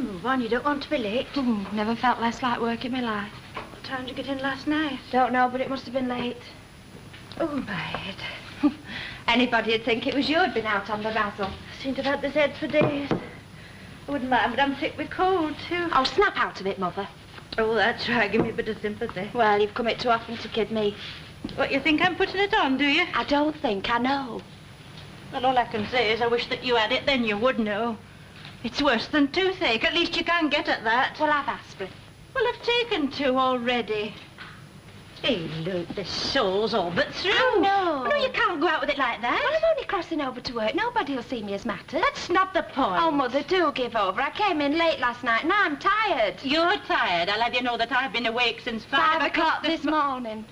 move on. You don't want to be late. Never felt less like work in my life. What time did you get in last night? Don't know, but it must have been late. Oh, my head. Anybody'd think it was you who'd been out on the razzle. I seem to have had this head for days. I wouldn't mind, but I'm sick with cold, too. Oh, snap out of it, Mother. Oh, that's right. Give me a bit of sympathy. Well, you've come it too often to kid me. What, you think I'm putting it on, do you? I don't think, I know. Well, all I can say is I wish that you had it, then you would know. It's worse than toothache. At least you can't get at that. Well, I've aspirin. Well, I've taken 2 already. Hey, look, the sole's all but through. Oh, no. Well, no, you can't go out with it like that. Well, I'm only crossing over to work. Nobody'll see me as matters. That's not the point. Oh, Mother, do give over. I came in late last night and I'm tired. You're tired. I'll have you know that I've been awake since 5 o'clock this morning.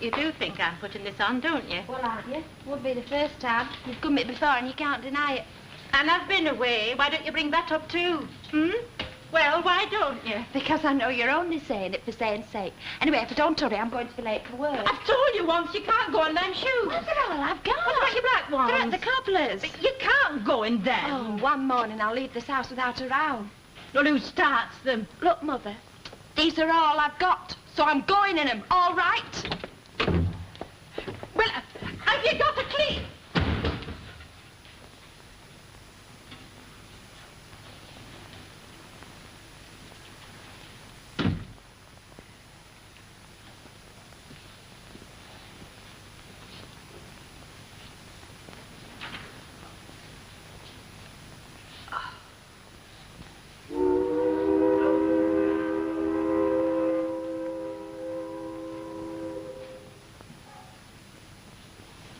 You do think I'm putting this on, don't you? Well, aren't you? Would be the first time. You've come it before and you can't deny it. And I've been away. Why don't you bring that up too? Well, why don't you? Because I know you're only saying it for saying sake. Anyway, if I don't hurry, I'm going to be late for work. I've told you once you can't go in them shoes. Well, they're all I've got. What about your black ones? They're at the cobbler's. But you can't go in them. Oh, one morning I'll leave this house without a row. Well, who starts them? Look, Mother, these are all I've got, so I'm going in them, all right? Well, have you got a key?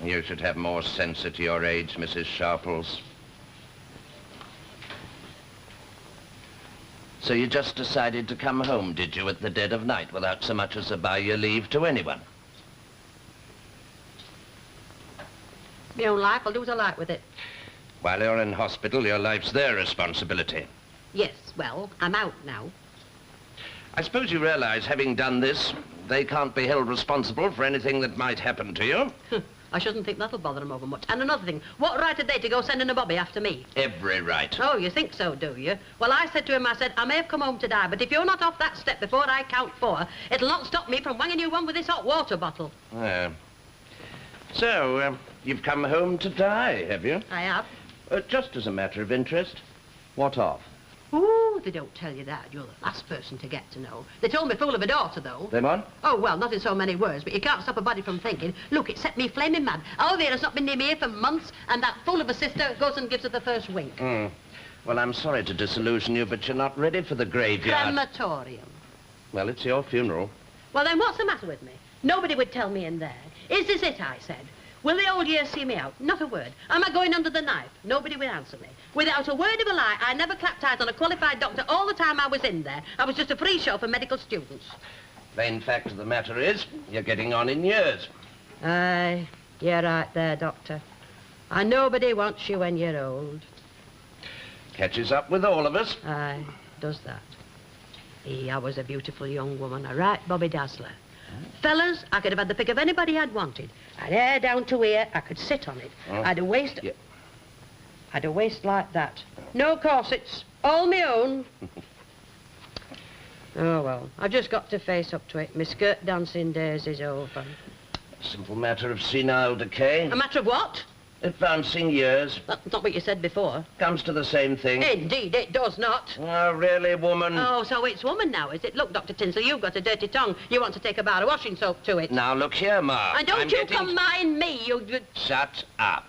You should have more sense at your age, Mrs. Sharples. So you just decided to come home, did you, at the dead of night, without so much as a by your leave to anyone? My own life, I'll do what I like with it. While you're in hospital, your life's their responsibility. Yes, well, I'm out now. I suppose you realize, having done this, they can't be held responsible for anything that might happen to you. I shouldn't think that'll bother them over much. And another thing, what right had they to go sending a bobby after me? Every right. Oh, you think so, do you? Well, I said to him, I may have come home to die, but if you're not off that step before I count 4, it'll not stop me from wanging you one with this hot water bottle. So, you've come home to die, have you? I have. Just as a matter of interest, what of? Ooh, they don't tell you that. You're the last person to get to know. They told me fool of a daughter, though. They what? Oh, well, not in so many words, but you can't stop a body from thinking. Look, it set me flaming mad. Olivia's not been near me here for months, and that fool of a sister goes and gives her the first wink. Well, I'm sorry to disillusion you, but you're not ready for the graveyard. Crematorium. Well, it's your funeral. Well, then what's the matter with me? Nobody would tell me in there. Is this it, I said? Will the old years see me out? Not a word. Am I going under the knife? Nobody will answer me. Without a word of a lie, I never clapped eyes on a qualified doctor all the time I was in there. I was just a free show for medical students. Plain fact of the matter is, you're getting on in years. Aye, you're right there, Doctor. And nobody wants you when you're old. Catches up with all of us. Aye, does that. I was a beautiful young woman, a right Bobby Dazzler. Fellas, I could have had the pick of anybody I'd wanted. I'd hair down to here, I could sit on it. I'd a waist... Yeah. I'd a waist like that. No corsets, all my own. Oh, well, I've just got to face up to it. My skirt dancing days is over. A simple matter of senile decay. A matter of what? Advancing years. That's not what you said before. Comes to the same thing. Indeed, it does not. Oh, really, woman? Oh, so it's woman now, is it? Look, Dr. Tinsley, you've got a dirty tongue. You want to take a bar of washing soap to it. Now, look here, Ma. And don't you come mind me, you... Shut up.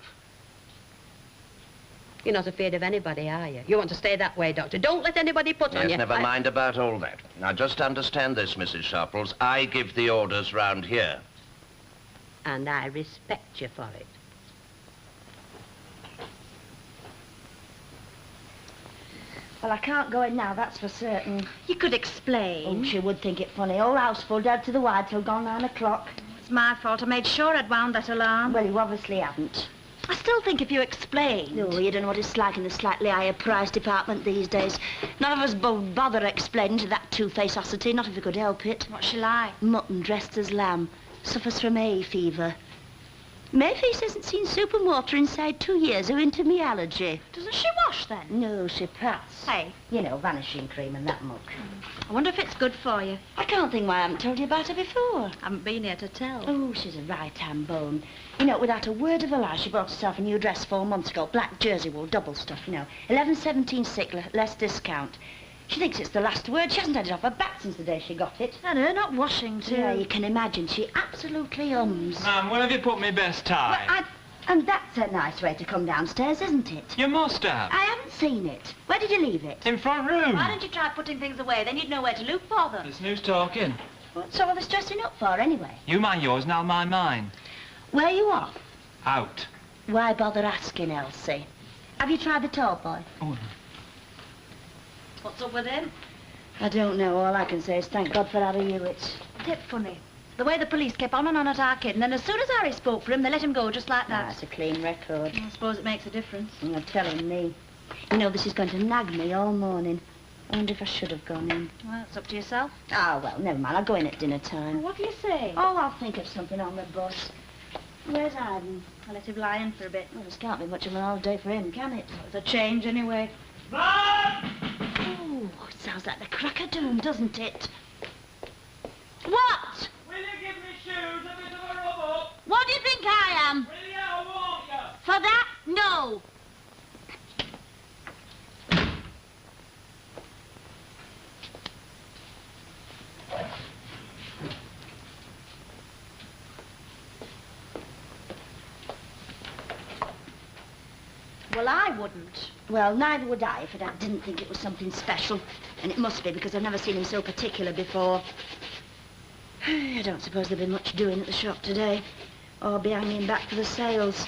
You're not afraid of anybody, are you? You want to stay that way, Doctor. Don't let anybody put on you. Yes, never mind about all that. Now, just understand this, Mrs. Sharples. I give the orders round here. And I respect you for it. Well, I can't go in now, that's for certain. You could explain. Oh, she would think it funny. Whole house full, dead to the wire till gone 9 o'clock. It's my fault. I made sure I'd wound that alarm. Well, you obviously haven't. I still think if you explained... No, you don't know what it's like in the slightly higher price department these days. None of us bother explaining to that two-faced ossity, not if we could help it. What's she like? Mutton dressed as lamb. Suffers from hay fever. Mayface hasn't seen soap and water inside 2 years owing to me allergy. Doesn't she wash then? No, she pats. Hey. You know, vanishing cream and that muck. I wonder if it's good for you. I can't think why I haven't told you about her before. I haven't been here to tell. Oh, she's a right-hand bone. You know, without a word of a lie, she bought herself a new dress 4 months ago. Black jersey wool, double stuff, you know. 11.17 sick, less discount. She thinks it's the last word. She hasn't had it off her back since the day she got it. And her not washing, too. Yeah, you can imagine. She absolutely ums. Ma'am, where have you put my best tie? Well, and that's a nice way to come downstairs, isn't it? You must have. I haven't seen it. Where did you leave it? In front room. Why don't you try putting things away? Then you'd know where to look for them. It's news talking. What's all this dressing up for, anyway? You mind yours and I'll mind mine. Where are you off? Out. Why bother asking, Elsie? Have you tried the tall boy? Oh, What's up with him? I don't know. All I can say is thank God for Harry Hewitt. Tip funny. The way the police kept on and on at our kid, and then as soon as Harry spoke for him, they let him go just like that. That's a clean record. I suppose it makes a difference. You're telling me. You know, this is going to nag me all morning. I wonder if I should have gone in. Well, it's up to yourself. Oh, well, never mind. I'll go in at dinner time. What do you say? Oh, I'll think of something on the bus. Where's Arden? I'll let him lie in for a bit. Well, this can't be much of an holiday for him, can it? It's a change, anyway. Mom! Oh, it sounds like the crack of doom, doesn't it? What? Will you give me shoes, a bit of a rub up? What do you think I am? Will you, won't you? For that? No. Well, I wouldn't. Well, neither would I if I didn't think it was something special. And it must be because I've never seen him so particular before. I don't suppose there'll be much doing at the shop today. Or be hanging back for the sales.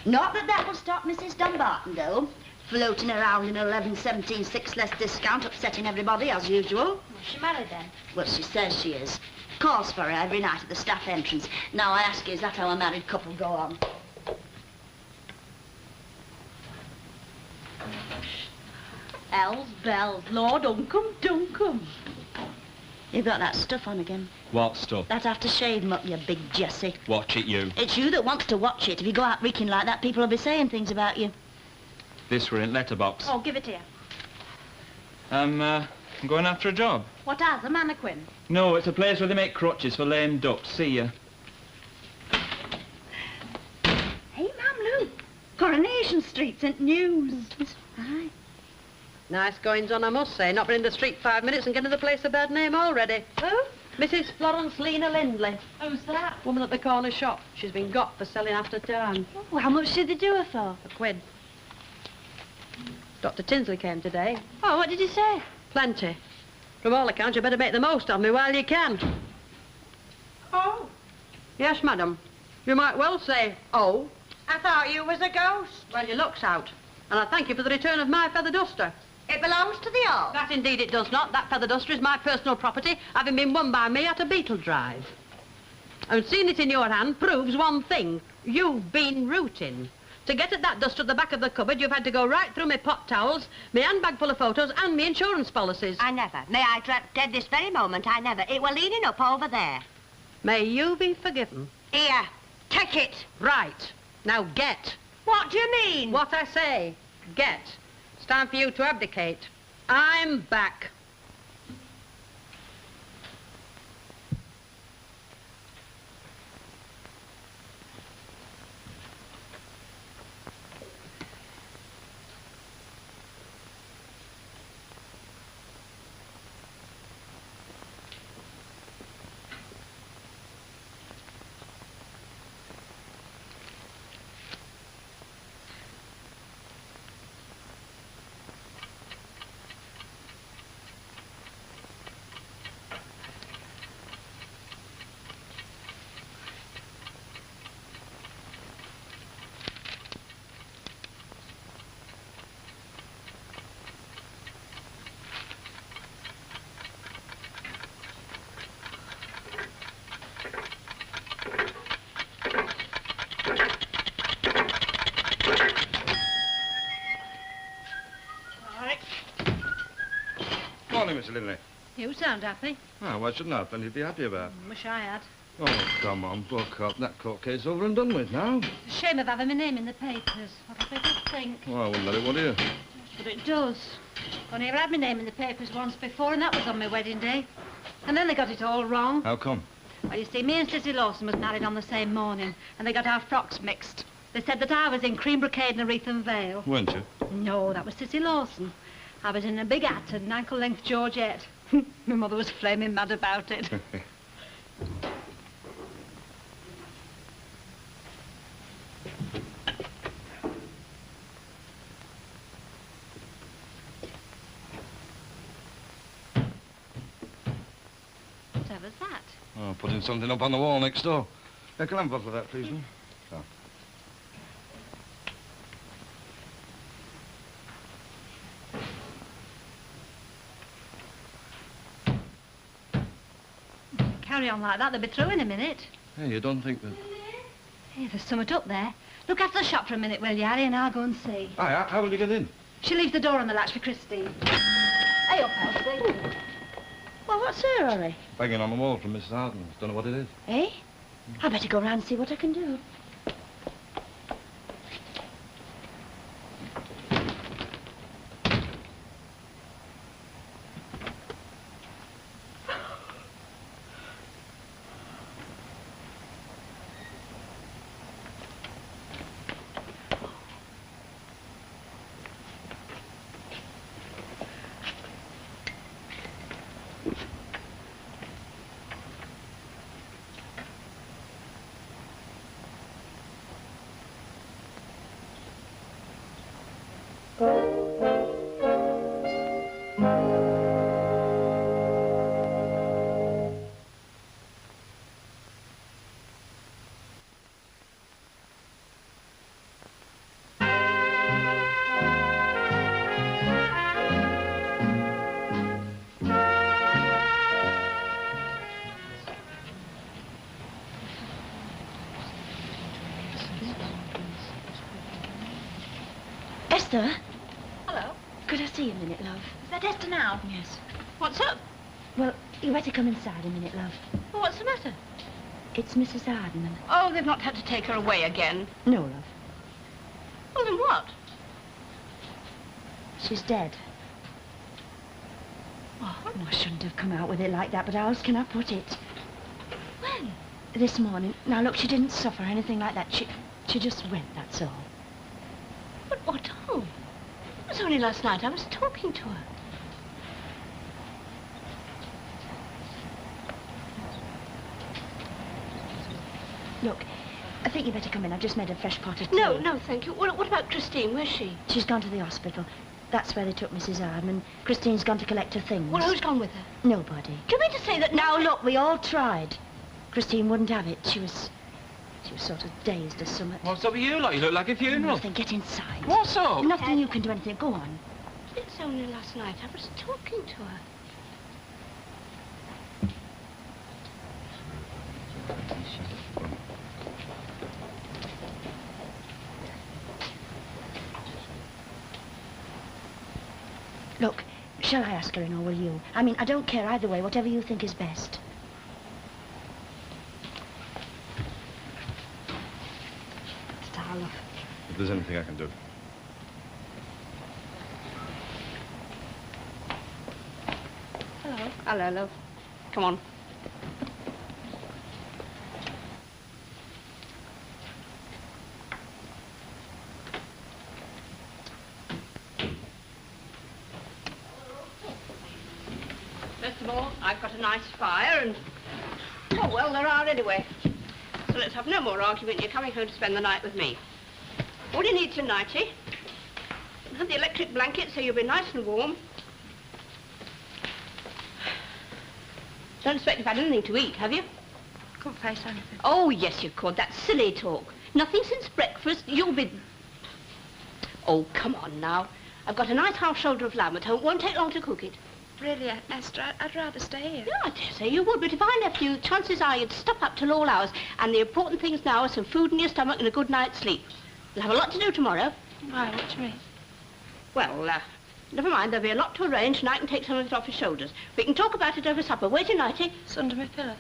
Not that that will stop Mrs. Dumbarton, though. Floating around in 11.17 6 less discount, upsetting everybody as usual. Was she married then? Well, she says she is. Calls for her every night at the staff entrance. Now, I ask you, is that how a married couple go on? Ells, bells, Lord Uncombe Duncombe. You've got that stuff on again. What stuff? That aftershave muck, you big Jessie. Watch it, you. It's you that wants to watch it. If you go out reeking like that, people will be saying things about you. This were in letterbox. Oh, give it here. I'm going after a job. What as, a mannequin? No, it's a place where they make crutches for lame ducks. See ya. Hey, Ma'am Lou. Coronation Street sent news. Aye. Nice goings on, I must say. Not been in the street 5 minutes and getting the place a bad name already. Who? Mrs. Florence Lena Lindley. Who's that? Woman at the corner shop. She's been got for selling after town. Oh, how much did they do her for? £1. Dr. Tinsley came today. Oh, what did he say? Plenty. From all accounts, you better make the most of me while you can. Oh. Yes, madam. You might well say, oh. I thought you was a ghost. Well, your luck's out. And I thank you for the return of my feather duster. It belongs to the all. That indeed it does not. That feather duster is my personal property, having been won by me at a beetle drive. And seeing it in your hand proves one thing. You've been rooting. To get at that duster at the back of the cupboard, you've had to go right through my pot towels, my handbag full of photos, and my insurance policies. I never. May I dead this very moment, I never. It were leaning up over there. May you be forgiven. Here, take it. Right. Now get. What do you mean? What I say. Get. It's time for you to abdicate. I'm back. Morning, Mr. Lindley. You sound happy. Oh, why shouldn't I? Plenty to be happy about. Wish I had. Oh, come on, buck up. That court case over and done with now. It's a shame of having my name in the papers. What'll people think? Well, I wouldn't let it, would you? But it does. Only I've had my name in the papers once before, and that was on my wedding day. And then they got it all wrong. How come? Well, you see, me and Sissy Lawson was married on the same morning, and they got our frocks mixed. They said that I was in cream brocade and a wreath and veil. Weren't you? No, that was Sissy Lawson. I was in a big hat and an ankle-length Georgette. My mother was flaming mad about it. Whatever's that? Oh, putting something up on the wall next door. Can I have a bottle of that, please, ma'am? Oh. Carry on like that, they'll be through in a minute. Hey, you don't think that... Hey, there's something up there. Look after the shop for a minute, will you, Harry, and I'll go and see. Aye, how will you get in? She leaves the door on the latch for Christine. Hey up, Elsie. Well, what's there, Ollie? Banging on the wall from Mrs. Harden. Don't know what it is. Eh? I better go round and see what I can do. Esther? Hello. Could I see you a minute, love? Is that Esther now? Yes. What's up? Well, you better come inside a minute, love. Well, what's the matter? It's Mrs. Harden. Oh, they've not had to take her away again. No, love. Well, then what? She's dead. Oh, I shouldn't have come out with it like that, but how else can I put it? When? This morning. Now, look, she didn't suffer anything like that. She just went, that's all. But what? Oh, it was only last night I was talking to her. Look, I think you better come in. I've just made a fresh pot of tea. No, no, thank you. What about Christine? Where's she? She's gone to the hospital. That's where they took Mrs. Harden, and Christine's gone to collect her things. Well, who's gone with her? Nobody. Do you mean to say that Now, look, we all tried. Christine wouldn't have it. She was sort of dazed or something. What's up with you lot? You look like a funeral. Nothing. Get inside. What's up? Nothing you can do anything. Go on. It's only last night I was talking to her. Look, shall I ask her in or will you? I mean, I don't care either way, whatever you think is best. Love. If there's anything I can do. Hello. Hello, love. Come on. First of all, I've got a nice fire and... Oh, well, there are anyway. So let's have no more argument. You're coming home to spend the night with me. All you need is a nightie. And have the electric blanket so you'll be nice and warm. Don't expect you've had anything to eat, have you? Couldn't face anything. Oh, yes, you could. That's silly talk. Nothing since breakfast. You'll be... Oh, come on now. I've got a nice half shoulder of lamb at home. It won't take long to cook it. Really, Esther, I'd rather stay here. Yeah, I dare say you would, but if I left you, chances are you'd stop up till all hours. And the important things now are some food in your stomach and a good night's sleep. You'll have a lot to do tomorrow. Why, what do you mean? Well, never mind. There'll be a lot to arrange, and I can take some of it off your shoulders. We can talk about it over supper. Where's your nightie? It's under my pillow.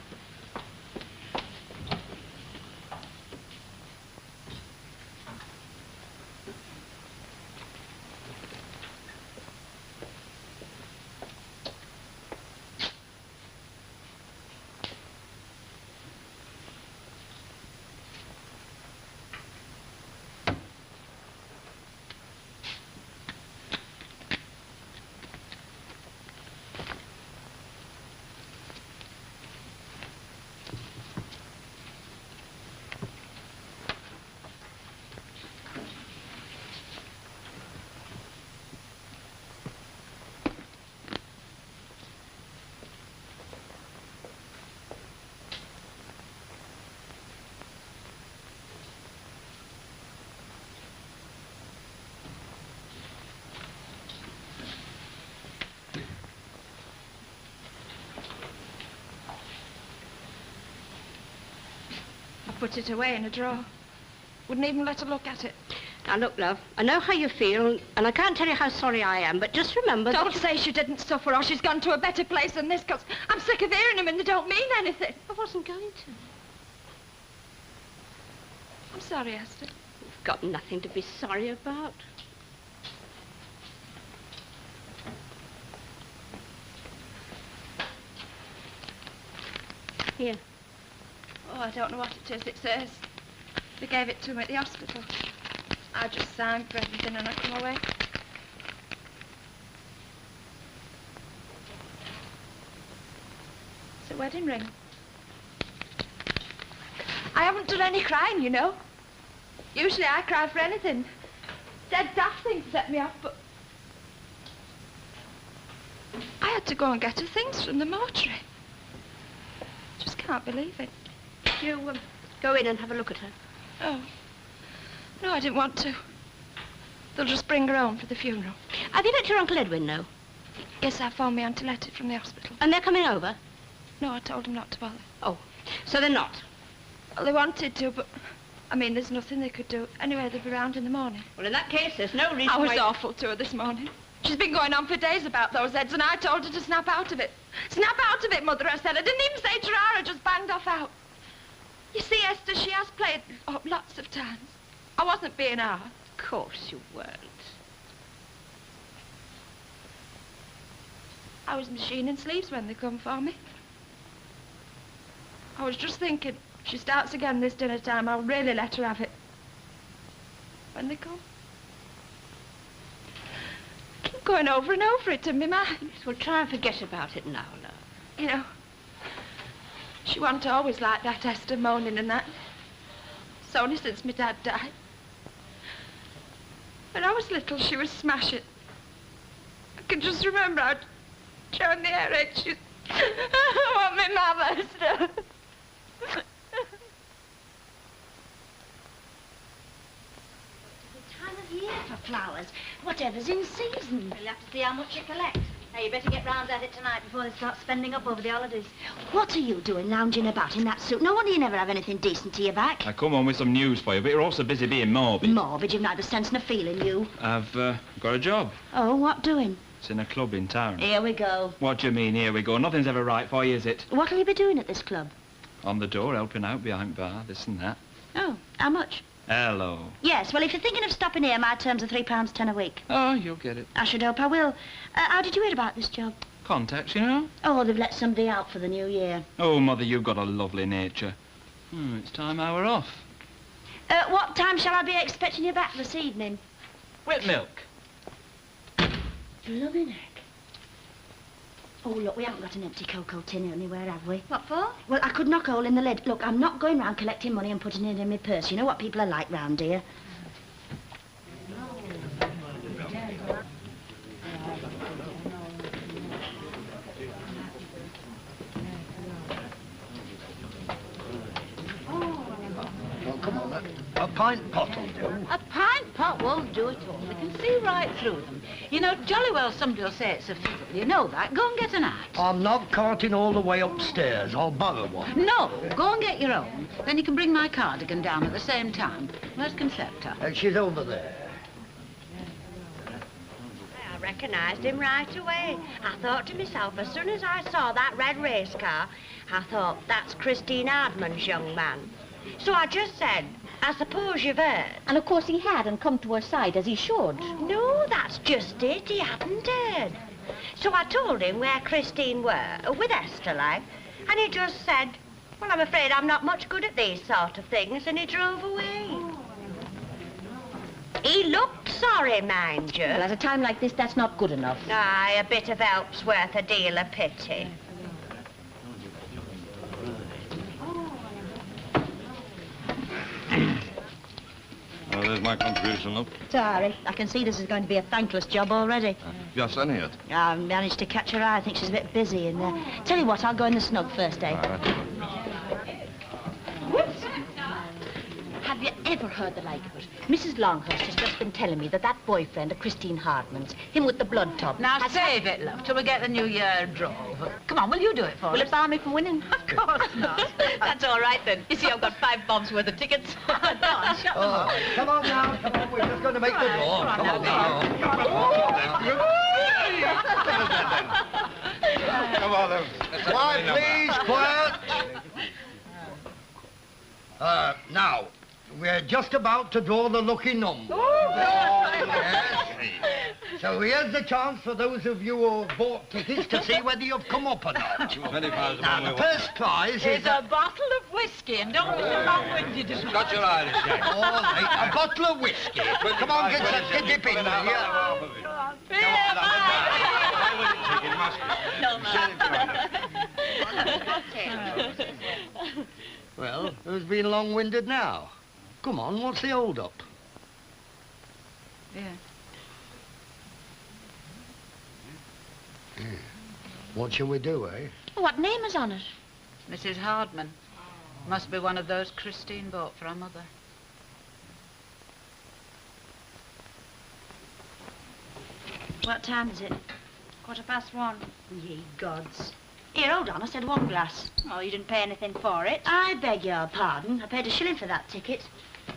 put it away in a drawer. Wouldn't even let her look at it. Now, look, love, I know how you feel, and I can't tell you how sorry I am, but just remember Don't say she didn't suffer or she's gone to a better place than this, because I'm sick of hearing them and they don't mean anything. I wasn't going to. I'm sorry, Esther. You've got nothing to be sorry about. Here. Oh, I don't know what it is. It says they gave it to me at the hospital. I just signed for everything and I come away. It's a wedding ring. I haven't done any crying, you know. Usually I cry for anything. Dead daft things set me off, but I had to go and get her things from the mortuary. Just can't believe it. You go in and have a look at her. Oh. No, I didn't want to. They'll just bring her home for the funeral. Have you let your Uncle Edwin know? Yes, I phoned my Auntie Letty from the hospital. And they're coming over? No, I told them not to bother. Oh, so they're not? Well, they wanted to, but, I mean, there's nothing they could do. Anyway, they'll be round in the morning. Well, in that case, there's no reason I was why... awful to her this morning. She's been going on for days about those heads, and I told her to snap out of it. Snap out of it, Mother, I said. I didn't even say Gerard, I just banged off out. You see, Esther, she has played up lots of times. I wasn't being hard. Of course you weren't. I was machining sleeves when they come for me. I was just thinking, if she starts again this dinner time, I'll really let her have it. When they come. I keep going over and over it in my mind. Yes, well, try and forget about it now, love. You know, she wasn't always like that, Esther, moaning and that. It's only since my dad died. When I was little, she was smashing. I can just remember how during the air she's... I want my mama, Esther. Time of year for flowers. Whatever's in season. We'll have to see how much you collect. Now, you better get round at it tonight before they start spending up over the holidays. What are you doing lounging about in that suit? No wonder you never have anything decent to your back. I come on with some news for you, but you're also busy being morbid. Morbid, you've neither sense nor feeling, you. I've got a job. Oh, what doing? It's in a club in town. Here we go. What do you mean, here we go? Nothing's ever right for you, is it? What'll you be doing at this club? On the door, helping out behind bar, this and that. Oh, how much? Hello. Yes, well, if you're thinking of stopping here, my terms are £3.10 a week. Oh, you'll get it. I should hope I will. How did you hear about this job? Contacts, you know? Oh, they've let somebody out for the new year. Oh, Mother, you've got a lovely nature. It's time I were off. What time shall I be expecting you back this evening? With milk. Blooming heck. Oh, look, we haven't got an empty cocoa tin anywhere, have we? What for? Well, I could knock a hole in the lid. Look, I'm not going round collecting money and putting it in my purse. You know what people are like round here. Well, come on, a pint pot will do. A pint pot won't do it all. We can see right through them. You know, jolly well somebody will say it's a fiddle. You know that. Go and get an hat. I'm not carting all the way upstairs. I'll borrow one. No, go and get your own. Then you can bring my cardigan down at the same time. Where's Concepta? She's over there. I recognised him right away. I thought to myself, as soon as I saw that red race car, I thought, that's Christine Hardman's young man. So I just said, I suppose you've heard. And of course he had and come to her side as he should. No, that's just it. He hadn't heard. So I told him where Christine were, with Esther, like, and he just said, well, I'm afraid I'm not much good at these sort of things, and he drove away. He looked sorry, mind you. Well, at a time like this, that's not good enough. Aye, a bit of help's worth a deal of pity. Well, there's my contribution, look. Sorry, I can see this is going to be a thankless job already. Just done it. I managed to catch her eye. I think she's a bit busy. And tell you what, I'll go in the snug first, eh? All right. Have you ever heard the like of it. Mrs. Longhurst has just been telling me that that boyfriend of Christine Hardman's, him with the blood tub... Now save it, love, till we get the new year drove. Come on, will you do it for us? Will it bar me from winning? Of course not. That's all right, then. You see, I've got 5 bobs worth of tickets. Go on, shut them up. Come on now, come on. We're just going to make the draw. Come on now. Come on, then. Quiet, please, quiet. Now, we're just about to draw the lucky number. Yes. So here's the chance for those of you who have bought tickets to see whether you've come up or not. Now, the first prize is a bottle of whiskey, and don't be so long-winded. Got your Irish, Jack. all right, a bottle of whiskey. Come on, get some to dip in with you. Well, who's been long-winded now? Come on, what's the hold-up? Yeah. What shall we do, eh? What name is on it? Mrs. Hardman. Must be one of those Christine bought for her mother. What time is it? 1:15. Ye gods. Here, hold on, I said 1 glass. Oh, you didn't pay anything for it. I beg your pardon. I paid a shilling for that ticket.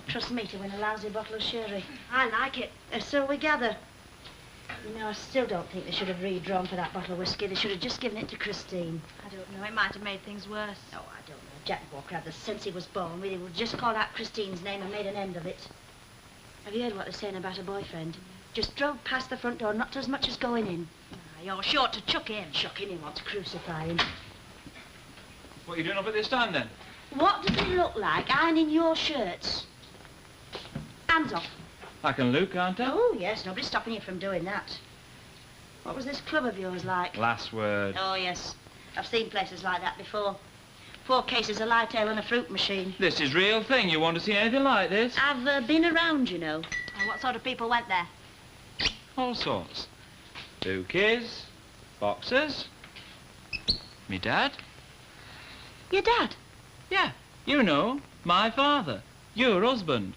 Trust me to win a lousy bottle of sherry. I like it. So we gather. You know, I still don't think they should have redrawn for that bottle of whiskey. They should have just given it to Christine. I don't know. It might have made things worse. Oh, I don't know. Jack Walker had the sense he was born with. He would just call out Christine's name and made an end of it. Have you heard what they're saying about her boyfriend? Just drove past the front door, not as much as going in. You're sure to chuck him. Chuck him, he wants to crucify him. What are you doing up at this stand, then? What does it look like ironing your shirts? Hands off. I can look, can't I? Oh, yes, nobody's stopping you from doing that. What was this club of yours like? Last word. Oh, yes. I've seen places like that before. 4 cases of light ale and a fruit machine. This is real thing. You want to see anything like this? I've been around, you know. Oh, what sort of people went there? All sorts. Bouquets, boxers, me dad. Your dad? Yeah, you know, my father, your husband.